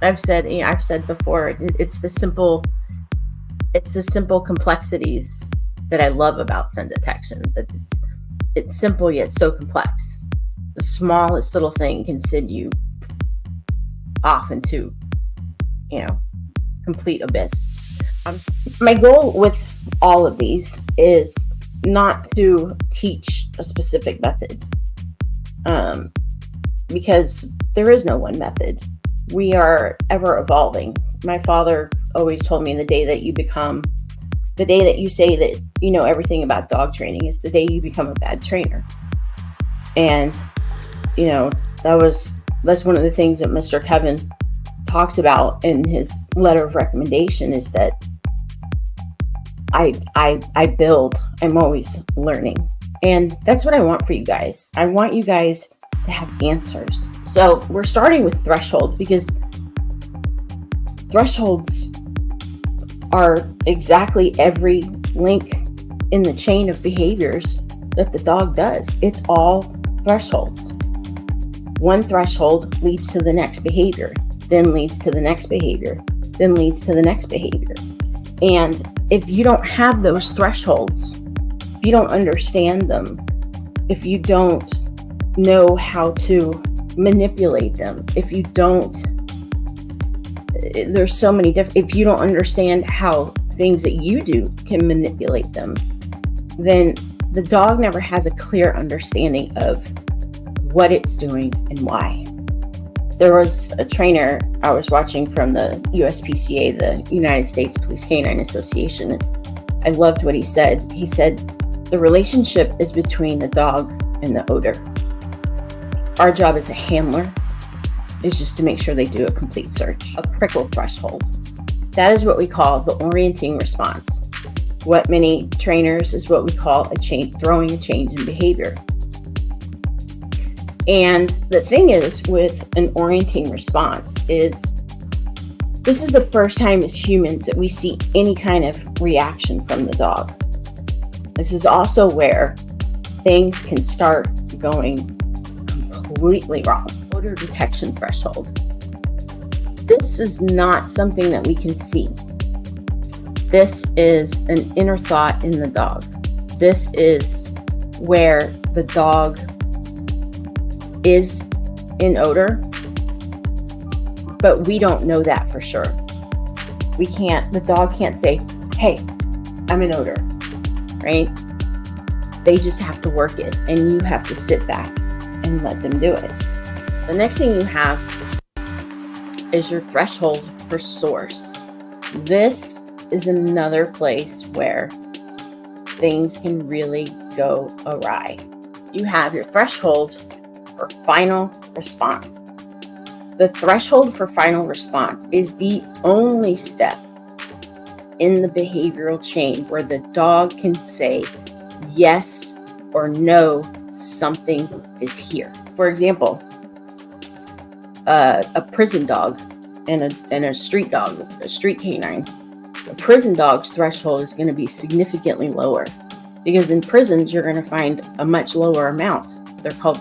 I've said before, it's the simple complexities that I love about scent detection. That it's simple yet so complex. The smallest little thing can send you off into, complete abyss. My goal with all of these is not to teach a specific method, because there is no one method. We are ever evolving. My father always told me, the day that you say that you know everything about dog training is the day you become a bad trainer. And that's one of the things that Mr. Kevin talks about in his letter of recommendation, is that I build. I'm always learning. And that's what I want for you guys. I want you guys to have answers. So we're starting with thresholds, because thresholds are exactly every link in the chain of behaviors that the dog does. It's all thresholds. One threshold leads to the next behavior, then leads to the next behavior, then leads to the next behavior. And if you don't have those thresholds, if you don't understand them, if you don't know how to manipulate them, if you don't, there's so many different, if you don't understand how things that you do can manipulate them, then the dog never has a clear understanding of what it's doing and why. There was a trainer I was watching from the USPCA, the United States Police Canine Association, and I loved what he said. He said, the relationship is between the dog and the odor. Our job as a handler is just to make sure they do a complete search. A prickle threshold. That is what we call the orienting response. What many trainers is what we call throwing a change in behavior. And the thing is with an orienting response is, this is the first time as humans that we see any kind of reaction from the dog. This is also where things can start going completely wrong. Odor detection threshold. This is not something that we can see. This is an inner thought in the dog. This is where the dog is in odor, but we don't know that for sure. The dog can't say, hey, I'm in odor, right? They just have to work it, and you have to sit back and let them do it. The next thing you have is your threshold for source. This is another place where things can really go awry. You have your threshold for final response. The threshold for final response is the only step in the behavioral chain where the dog can say yes or no, something is here. For example, a prison dog and a street dog, a street canine. A prison dog's threshold is going to be significantly lower, because in prisons you're going to find a much lower amount.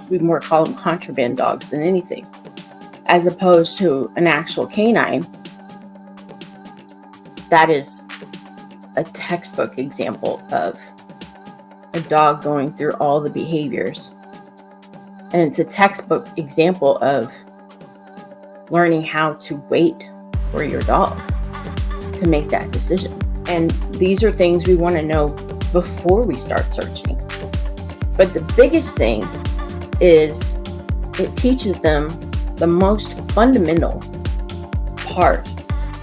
We more call them contraband dogs than anything, as opposed to an actual canine. That is a textbook example of a dog going through all the behaviors, and it's a textbook example of learning how to wait for your dog to make that decision. And these are things we want to know before we start searching. But the biggest thing is it teaches them the most fundamental part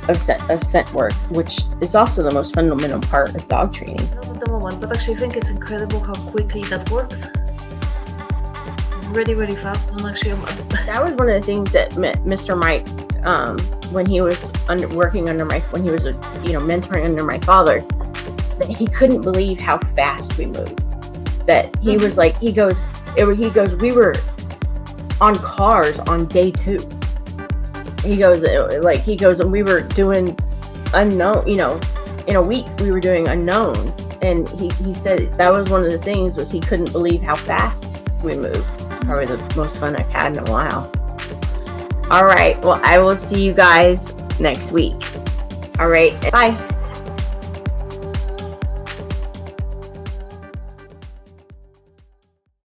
of scent work, which is also the most fundamental part of dog training. At the moment, but actually I think it's incredible how quickly that works. Really, really fast. And actually, that was one of the things that Mr. Mike, when he was mentoring under my father, that he couldn't believe how fast we moved. That he was like, he goes, we were on cars on day 2. He goes, and we were doing unknown, in a week we were doing unknowns. And he said that was one of the things, was he couldn't believe how fast we moved. Probably the most fun I've had in a while. All right. Well, I will see you guys next week. All right. Bye.